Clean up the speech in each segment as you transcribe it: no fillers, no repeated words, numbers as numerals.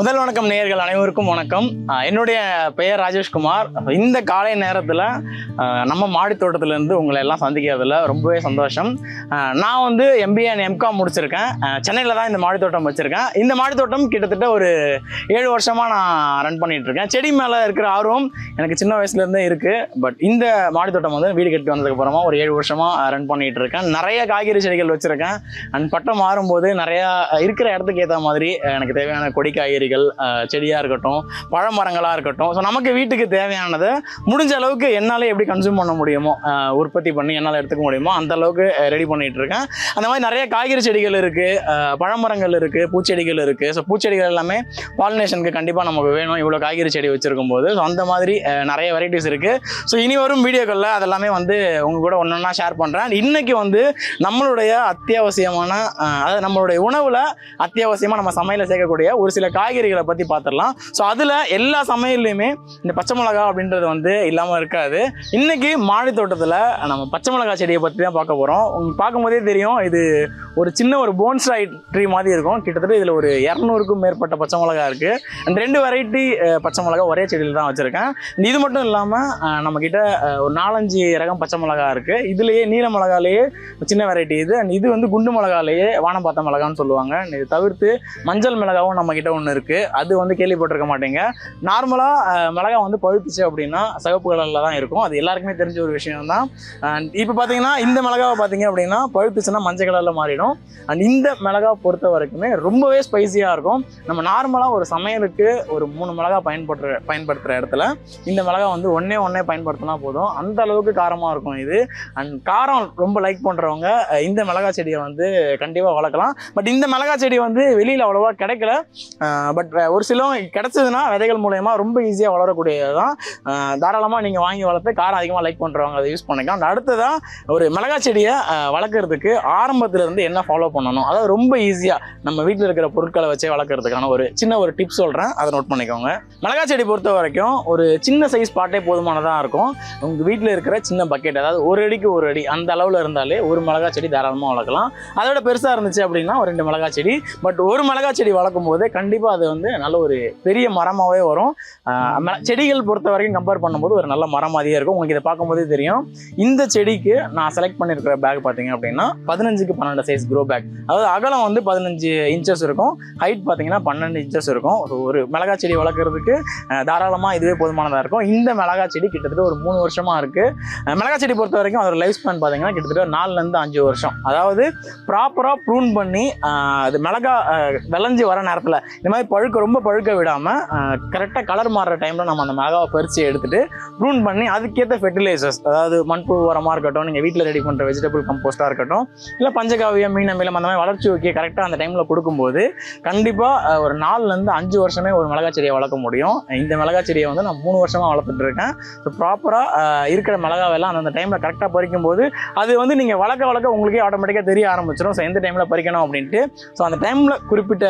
முதல் வணக்கம் நேயர்கள் அனைவருக்கும் வணக்கம். என்னுடைய பெயர் ராஜேஷ்குமார். இந்த காலை நேரத்தில் நம்ம மாடி தோட்டத்திலேருந்து உங்களை எல்லாம் சந்திக்கிறதுல ரொம்பவே சந்தோஷம். நான் வந்து MBA and MCOM முடிச்சிருக்கேன். சென்னையில் தான் இந்த மாடி தோட்டம் வச்சுருக்கேன். இந்த மாடி தோட்டம் கிட்டத்தட்ட ஒரு 7 வருஷமாக நான் ரன் பண்ணிகிட்ருக்கேன். செடி மேலே இருக்கிற ஆர்வம் எனக்கு சின்ன வயசுலேருந்தே இருக்குது. பட் இந்த மாடி தோட்டம் வந்து வீடு கட்டி வந்ததுக்கப்புறமா ஒரு 7 வருஷமாக ரன் பண்ணிகிட்டு இருக்கேன். நிறைய காய்கறி செடிகள் வச்சுருக்கேன். அண்ட் பட்டம் மாறும்போது நிறையா இருக்கிற இடத்துக்கு ஏற்ற மாதிரி எனக்கு தேவையான கொடி காய்கறிகள் செடியாக இருக்கட்டும், பழமரங்களாக இருக்கட்டும், ஸோ நமக்கு வீட்டுக்கு தேவையானதை முடிஞ்ச அளவுக்கு என்னால் எப்படி கன்சியூம் பண்ண முடியுமோ, உற்பத்தி பண்ணி என்னால் எடுத்துக்க முடியுமோ அந்த அளவுக்கு ரெடி பண்ணிகிட்டு இருக்கேன். அந்த மாதிரி நிறைய காய்கறி செடிகள் இருக்குது, பழமரங்கள் இருக்குது, பூச்செடிகள் இருக்குது. ஸோ பூச்செடிகள் எல்லாமே பாலினேஷனுக்கு கண்டிப்பாக நமக்கு வேணும் இவ்வளோ காய்கறி செடி வச்சுருக்கும் போது. ஸோ அந்த மாதிரி நிறைய வெரைட்டிஸ் இருக்குது. ஸோ இனி வரும் வீடியோக்களில் அதெல்லாமே வந்து உங்கள் கூட ஒன்று ஒன்றா ஷேர் பண்ணுறேன். இன்றைக்கி வந்து நம்மளுடைய அத்தியாவசியமான, அதாவது நம்மளுடைய உணவில் அத்தியாவசியமாக நம்ம சமையலில் சேர்க்கக்கூடிய ஒரு சில காய்கறிகளை பற்றி பார்த்துடலாம். ஸோ அதில் எல்லா சமையல்லையுமே இந்த பச்சை மிளகா அப்படின்றது வந்து இல்லாமல் இருக்காது. இன்றைக்கி மாடி தோட்டத்தில் நம்ம பச்சை மிளகா செடியை பற்றி தான் பார்க்க போகிறோம். உங்களுக்கு பார்க்கும்போதே தெரியும், இது ஒரு சின்ன ஒரு போன்சாய் ட்ரீ மாதிரி இருக்கும். கிட்டத்தட்ட இதில் ஒரு 200க்கும் மேற்பட்ட பச்சை மிளகா இருக்குது. அண்ட் 2 வெரைட்டி பச்சை மிளகா ஒரே செடியில் தான் வச்சுருக்கேன். இது மட்டும் இல்லாமல் நம்மக்கிட்ட ஒரு 4-5 ரகம் பச்சை மிளகா இருக்குது. இதுலேயே நீல மிளகாலேயே சின்ன வெரைட்டி இது. அண்ட் இது வந்து குண்டு மிளகாலேயே வானம் பார்த்த மிளகான்னு சொல்லுவாங்க. இது தவிர்த்து மஞ்சள் மிளகாவும் நம்மக்கிட்ட ஒன்று இருக்குது. அது வந்து கேள்விப்பட்டிருக்க மாட்டீங்க. நார்மலாக மிளகா வந்து பழுத்துச்சு அப்படின்னா சிவப்பு கலரில் தான் இருக்கும். அது எல்லாருக்குமே தெரிஞ்ச ஒரு விஷயம் தான். அண்ட் இப்போ பார்த்தீங்கன்னா இந்த மிளகாவை பார்த்தீங்க அப்படின்னா பழுத்துச்சுன்னா மஞ்சள் கலரில் மாறிடும். அண்ட் இந்த மிளகா பொறுத்த வரைக்குமே ரொம்பவே ஸ்பைசியாக இருக்கும். நம்ம நார்மலாக ஒரு சமையலுக்கு ஒரு 3 மிளகா பயன்படுத்துகிற இடத்துல இந்த மிளகா வந்து ஒன்றே பயன்படுத்தினா போதும். அந்த அளவுக்கு காரமாக இருக்கும் இது. அண்ட் காரம் ரொம்ப லைக் பண்ணுறவங்க இந்த மிளகா செடியை வந்து கண்டிப்பாக வளர்க்கலாம். பட் இந்த மிளகா செடி வந்து வெளியில் அவ்வளோவா கிடைக்கல. பட் ஒரு சில கிடச்சதுன்னா விதைகள் மூலயமா ரொம்ப ஈஸியாக வளரக்கூடியது தான். தாராளமாக நீங்கள் வாங்கி வளர்த்து காரம் அதிகமாக லைக் பண்ணுறவங்க அதை யூஸ் பண்ணிக்கலாம். அந்த அடுத்ததாக ஒரு மிளகா செடியை வளர்க்குறதுக்கு ஆரம்பத்துலேருந்து என்ன ஃபாலோ பண்ணணும், அதாவது ரொம்ப ஈஸியாக நம்ம வீட்டில் இருக்கிற பொருட்களை வச்சே வளர்க்குறதுக்கான ஒரு சின்ன ஒரு டிப்ஸ் சொல்கிறேன், அதை நோட் பண்ணிக்கோங்க. மிளகா செடி பொறுத்த வரைக்கும் ஒரு சின்ன சைஸ் பாட்டே போதுமானதாக இருக்கும். உங்கள் வீட்டில் இருக்கிற சின்ன பக்கெட், அதாவது 1 அடிக்கு 1 அடி அந்த அளவில் இருந்தாலே ஒரு மிளகா செடி தாராளமாக வளர்க்கலாம். அதோட பெருசாக இருந்துச்சு அப்படின்னா ஒரு 2 மிளகா செடி. பட் ஒரு மிளகா செடி வளர்க்கும் போது கண்டிப்பாக அது வந்து நல்ல ஒரு பெரிய மரமாகவே வரும். செடிகள் பொறுத்த வரைக்கும் கம்பேர் பண்ணும்போது ஒரு நல்ல மரம் மாதிரியே இருக்கும். உங்களுக்கு இதை பார்க்கும்போதே தெரியும். இந்த செடிக்கு நான் செலக்ட் பண்ணியிருக்கிற பேக் பார்த்தீங்க அப்படின்னா 15க்கு 12 சைஸ் க்ரோ பேக். அதாவது அகலம் வந்து 15 இன்ச்சஸ் இருக்கும், ஹைட் பார்த்தீங்கன்னா 12 இன்ச்சஸ் இருக்கும். ஒரு மிளகா செடி வளர்க்குறதுக்கு தாராளமாக இதுவே போதுமானதாக இருக்கும். இந்த மிளகா செடி கிட்டத்தட்ட ஒரு 3 வருஷமாக இருக்குது. மிளகா செடி பொறுத்த வரைக்கும் அதோட லைஃப் ஸ்பேன் பார்த்தீங்கன்னா கிட்டத்தட்ட 4லேருந்து 5 வருஷம். அதாவது ப்ராப்பராக ப்ரூன் பண்ணி அது மிளகா விளைஞ்சி வர நேரத்தில் இந்த மாதிரி ரொம்ப பழுக்க விடாமல் கரெக்டாக கலர் மாறுற டைமில் நம்ம அந்த மிளகாவை பறித்து எடுத்துகிட்டு ப்ரூன் பண்ணி அதுக்கேற்ற ஃபெர்டிலைசர்ஸ், அதாவது மண்புழு உரமாக இருக்கட்டும், நீங்கள் வீட்டில் ரெடி பண்ணுற வெஜிடபிள் கம்போஸ்ட்டாக இருக்கட்டும், இல்லை பஞ்சகாவியம், மீன் அமிலம் அந்த மாதிரி வளர்ச்சி ஊக்கி கரெக்டாக அந்த டைமில் கொடுக்கும்போது கண்டிப்பாக ஒரு 4லேருந்து 5 வருஷமே ஒரு மிளகா செடியை வளர்க்க முடியும். இந்த மிளகா செடியை வந்து நான் 3 வருஷமாக வளர்த்துட்டு இருக்கேன். ஸோ ப்ராப்பராக இருக்கிற மிளகாவெல்லாம் அந்த டைமில் கரெக்டாக பறிக்கும்போது அது வந்து நீங்கள் வளர்க்க உங்களுக்கே ஆட்டோமேட்டிக்காக தெரிய ஆரம்பிச்சிடும். ஸோ எந்த டைமில் பறிக்கணும் அப்படின்ட்டு. ஸோ அந்த டைமில் குறிப்பிட்ட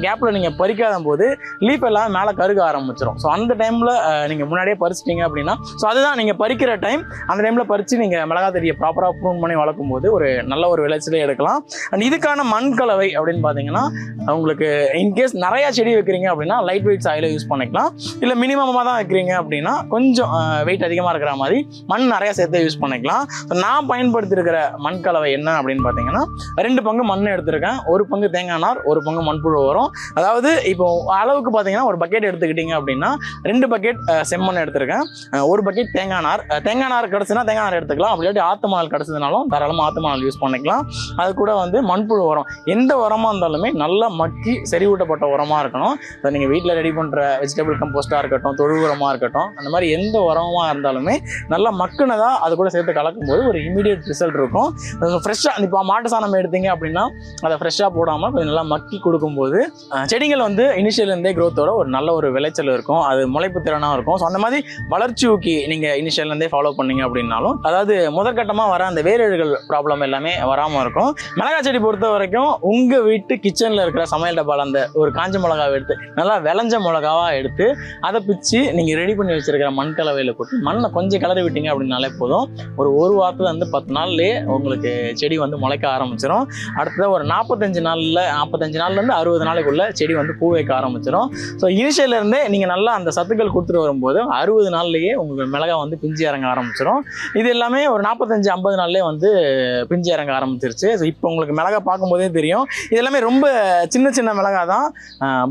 கேப்பில் நீங்கள் பறிக்காத போது லீஃப் எல்லாம் மேலே கருக ஆரம்பிச்சிடும். ஸோ அந்த டைமில் நீங்கள் முன்னாடியே பறிச்சிட்டிங்க அப்படின்னா, ஸோ அதுதான் நீங்கள் பறிக்கிற டைம். அந்த டைமில் பறித்து நீங்கள் மிளகா செடியை ப்ராப்பராக ப்ரூன் பண்ணி வளர்க்கும் போது ஒரு நல்ல ஒரு விளைச்சலே எடுக்கலாம். அண்ட் இதுக்கான மண் கலவை அப்படின்னு பார்த்தீங்கன்னா, உங்களுக்கு இன்கேஸ் நிறையா செடி வைக்கிறீங்க அப்படின்னா லைட் வெயிட் சாயிலை யூஸ் பண்ணிக்கலாம். இல்லை மினிமமாக தான் வைக்கிறீங்க அப்படின்னா கொஞ்சம் வெயிட் அதிகமாக இருக்கிற மாதிரி மண் நிறையா சேர்த்து யூஸ் பண்ணிக்கலாம். ஸோ நான் பயன்படுத்தியிருக்கிற மண் கலவை என்ன அப்படின்னு பார்த்தீங்கன்னா 2 பங்கு மண் எடுத்திருக்கேன், 1 பங்கு தேங்காய் நார், 1 பங்கு மண்புழு வரும். அதாவது இப்போ அளவுக்கு பார்த்தீங்கன்னா ஒரு பக்கெட் எடுத்துக்கிட்டீங்க அப்படின்னா 2 பக்கெட் செம்மண் எடுத்திருக்கேன், 1 பக்கெட் தேங்காய் நார் கிடச்சுன்னா தேங்காய் நார் எடுத்துக்கலாம். அப்படி இல்லாட்டி ஆத்து மணல் கிடச்சதுனாலும் தாராளமாக ஆத்து மணல் யூஸ் பண்ணிக்கலாம். அது கூட வந்து மண்புழு உரம், எந்த உரமாக இருந்தாலுமே நல்லா மக்கி செறிவூட்டப்பட்ட உரமாக இருக்கணும். ஸோ நீங்கள் வீட்டில் ரெடி பண்ணுற வெஜிடபிள் கம்போஸ்ட்டாக இருக்கட்டும், தொழு உரமாக இருக்கட்டும், அந்த மாதிரி எந்த உரமாக இருந்தாலுமே நல்லா மக்குனதாக அது கூட சேர்த்து கலக்கும்போது ஒரு இமீடியட் ரிசல்ட் இருக்கும். ஃப்ரெஷ்ஷாக இப்போ மாட்டு சாணம் எடுத்தீங்க அப்படின்னா அதை ஃப்ரெஷ்ஷாக போடாமல் கொஞ்சம் நல்லா மக்கி கொடுக்கும்போது செடிகள் வந்து இனிஷியல்லேருந்தே க்ரோத்தோட ஒரு நல்ல ஒரு விளைச்சல் இருக்கும். அது முளைப்பு திறனாக இருக்கும். ஸோ அந்த மாதிரி வளர்ச்சி ஊக்கி நீங்கள் இனிஷியல்லேருந்தே ஃபாலோ பண்ணீங்க அப்படின்னாலும் அதாவது முதற்கட்டமாக வர அந்த வேரழுகள் ப்ராப்ளம் எல்லாமே வராமல் இருக்கும். மிளகா செடி பொறுத்த வரைக்கும் உங்கள் வீட்டு கிச்சனில் இருக்கிற சமையல் டப்பால் அந்த ஒரு காஞ்ச மிளகாவை எடுத்து நல்லா விளைஞ்ச மிளகாவாக எடுத்து அதை பிச்சு நீங்கள் ரெடி பண்ணி வச்சிருக்கிற மண் கலவையில் போட்டு மண்ணை கொஞ்சம் கிளறி விட்டீங்க அப்படின்னாலே போதும். ஒரு வாரத்தில் வந்து 10 நாள்லேயே உங்களுக்கு செடி வந்து முளைக்க ஆரம்பிச்சிடும். அடுத்தது ஒரு 45 நாள்லேருந்து 60 நாளைக்குள்ள செடி வந்து வந்து பூ வைக்க ஆரம்பிச்சிடும். ஸோ இனிஷியல்லேருந்தே நீங்கள் நல்லா அந்த சத்துக்கள் கொடுத்துட்டு வரும்போது 60 நாள்லேயே உங்களுக்கு மிளகா வந்து பிஞ்சு இறங்க ஆரம்பிச்சிடும். இது எல்லாமே ஒரு 45-50 நாள்லேயே வந்து பிஞ்சு இறங்க ஆரம்பிச்சிருச்சு. ஸோ இப்போ உங்களுக்கு மிளகா பார்க்கும்போதே தெரியும், இது எல்லாமே ரொம்ப சின்ன சின்ன மிளகா தான்.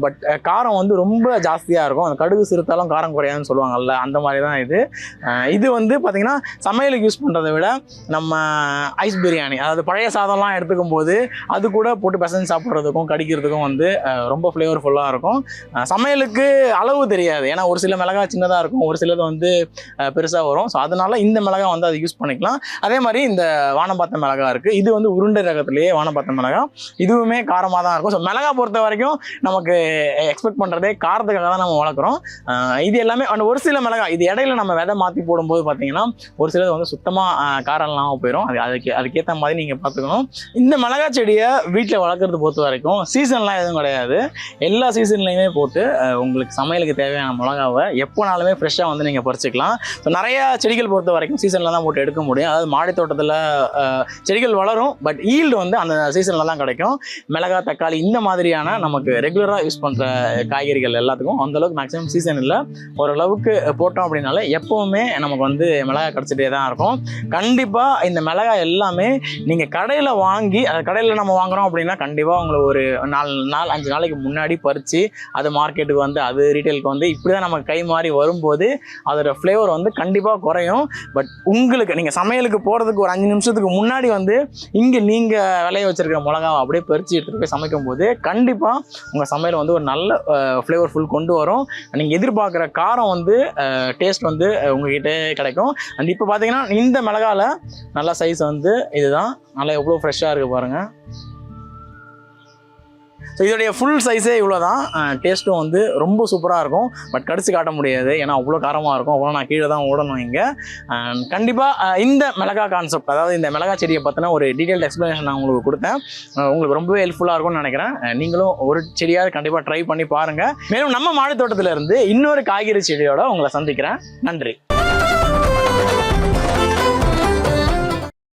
பட் காரம் வந்து ரொம்ப ஜாஸ்தியாக இருக்கும். அந்த கடுகு சிறுத்தாலும் காரம் குறையாதுன்னு சொல்லுவாங்கல்ல, அந்த மாதிரி தான் இது. இது வந்து பார்த்திங்கன்னா சமையலுக்கு யூஸ் பண்ணுறதை விட நம்ம ஐஸ் பிரியாணி, அதாவது பழைய சாதம்லாம் எடுத்துக்கும் போது அது கூட போட்டு பசங்க சாப்பிட்றதுக்கும் கடிக்கிறதுக்கும் வந்து ரொம்ப ஃப்ளேவர்ஃபுல்லாக இருக்கும். சமையலுக்கு அளவு தெரியாது, ஏன்னா ஒரு சில மிளகா சின்னதாக இருக்கும், ஒரு சிலது வந்து பெருசாக வரும். ஸோ அதனால இந்த மிளகா வந்து அதை யூஸ் பண்ணிக்கலாம். அதே மாதிரி இந்த வானம்பாத்த மிளகா இருக்குது, இது வந்து உருண்டை ரகத்திலேயே வானம்பாத்த மிளகா, இதுவுமே காரமாக தான் இருக்கும். ஸோ மிளகா பொறுத்த வரைக்கும் நமக்கு எக்ஸ்பெக்ட் பண்ணுறதே காரத்துக்காக தான் நம்ம வளர்க்குறோம். இது எல்லாமே ஒரு சில மிளகா இது இடையில நம்ம விதை மாற்றி போடும்போது பார்த்தீங்கன்னா ஒரு சிலது வந்து சுத்தமாக காரம் இல்லாமல் போயிடும். அதுக்கேற்ற மாதிரி நீங்கள் பார்த்துக்கணும். இந்த மிளகா செடியை வீட்டில் வளர்க்குறது பொறுத்த வரைக்கும் சீசன்லாம் எதுவும் கிடையாது. எல்லா சீசன்லையுமே போட்டு உங்களுக்கு சமையலுக்கு தேவையான மிளகாவை எப்போனாலுமே ஃப்ரெஷ்ஷாக வந்து நீங்கள் பறிச்சுக்கலாம். ஸோ நிறையா செடிகள் பொறுத்த வரைக்கும் சீசனில் தான் போட்டு எடுக்க முடியும். அதாவது மாடி தோட்டத்தில் செடிகள் வளரும், பட் ஈல்டு வந்து அந்த சீசனில் தான் கிடைக்கும். மிளகா, தக்காளி இந்த மாதிரியான நமக்கு ரெகுலராக யூஸ் பண்ணுற காய்கறிகள் எல்லாத்துக்கும் அந்தளவுக்கு மேக்ஸிமம் சீசன் இல்லை. ஓரளவுக்கு போட்டோம் அப்படின்னாலே எப்போவுமே நமக்கு வந்து மிளகா கிடச்சிட்டே தான் இருக்கும். கண்டிப்பாக இந்த மிளகா எல்லாமே நீங்கள் கடையில் வாங்கி, அது கடையில் நம்ம வாங்குகிறோம் அப்படின்னா கண்டிப்பாக உங்களுக்கு ஒரு 4-5 நாளைக்கு முன்னாடி பறித்து அது மார்க்கெட்டுக்கு வந்து அது ரீட்டைலுக்கு வந்து இப்படி தான் நமக்கு கை மாறி வரும்போது அதோட ஃப்ளேவர் வந்து கண்டிப்பாக குறையும். பட் உங்களுக்கு நீங்கள் சமையலுக்கு போகிறதுக்கு ஒரு 5 நிமிஷத்துக்கு முன்னாடி வந்து இங்கே நீங்கள் விளைய வச்சிருக்கிற மிளகாவை அப்படியே பறித்து எடுத்துகிட்டு போய் சமைக்கும் போது கண்டிப்பாக உங்கள் சமையல் வந்து ஒரு நல்ல ஃப்ளேவர்ஃபுல் கொண்டு வரும். நீங்கள் எதிர்பார்க்குற காரம் வந்து டேஸ்ட் வந்து உங்ககிட்ட கிடைக்கும். அண்ட் இப்போ பார்த்தீங்கன்னா இந்த மிளகாவில் நல்ல சைஸ் வந்து இதுதான், நல்லா எவ்வளோ ஃப்ரெஷ்ஷாக இருக்குது பாருங்கள். ஸோ இதோடைய ஃபுல் சைஸே இவ்வளோ தான். டேஸ்ட்டும் வந்து ரொம்ப சூப்பராக இருக்கும். பட் கடிச்சு காட்ட முடியாது, ஏன்னா அவ்வளோ காரமாக இருக்கும். அவ்வளோ நான் கீழே தான் ஓடணும் இங்கே. கண்டிப்பாக இந்த மிளகா கான்செப்ட், அதாவது இந்த மிளகா செடியை பற்றின ஒரு டீட்டெயில்டு எக்ஸ்ப்ளனேஷன் நான் உங்களுக்கு கொடுத்தேன். உங்களுக்கு ரொம்பவே ஹெல்ப்ஃபுல்லாக இருக்கும்னு நினைக்கிறேன். நீங்களும் ஒரு செடியாவது கண்டிப்பாக ட்ரை பண்ணி பாருங்கள். மேலும் நம்ம மாடி தோட்டத்திலேருந்து இன்னொரு காய்கறி செடியோட உங்களை சந்திக்கிறேன். நன்றி.